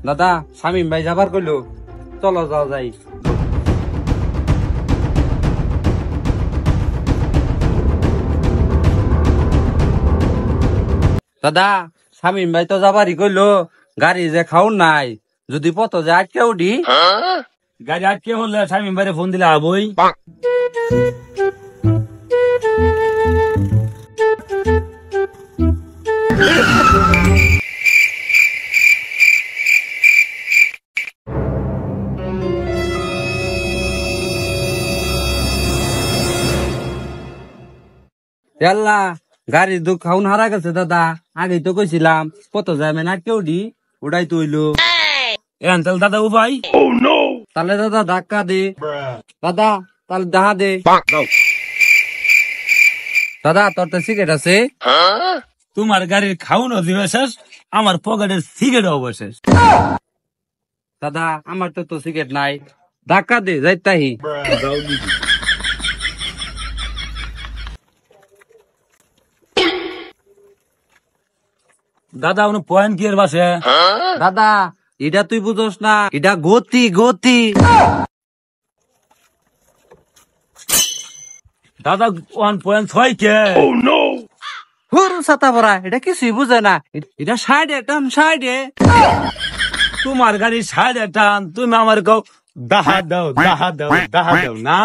দাদা শামিম ভাই যাবার কইলো, চলো যাও যাই। দাদা শামিম ভাই তো যাবারই কইলো, গাড়ি যে খাউন নাই, যদি পথ যে আটকে উঠি। গাড়ি আটকে হলে শামিম ভাইরে ফোন দিলে আবই। আল্লাহ, গাড়ি তো খাউন হারা গেছে দাদা, আগেই তো কইছিলাম পথ যায় মানে আটকে উঠি, ওটাই তো হইলো। এখন তাহলে দাদা উপায়। তাহলে দাদা ধাক্কা দে, দাদা তাহলে দেখা দে। দাদা তোর তো সিগারেট আছে? তোমার গাড়ির খাউন অধিবেশেষ, আমার পকেটের সিগারেট অবশেষ। দাদা আমার তো সিগারেট নাই, ধাক্কা দে যাইতাহি। দাদা উনি পয়েন্ট কি এর বাসে? দাদা এটা তুই বুঝোস না, এটা গতি গতি। দাদা ওয়ান পয়েন্ট ছয় কে? হুর ছাতা পড়া, এটা কিছুই বুঝে না, এটা সাইডে টান সাইডে। তোমার গাড়ি সাইডে টান, তুমি আমার কও দাহা দাও দাহা দাও দাহা দাও না।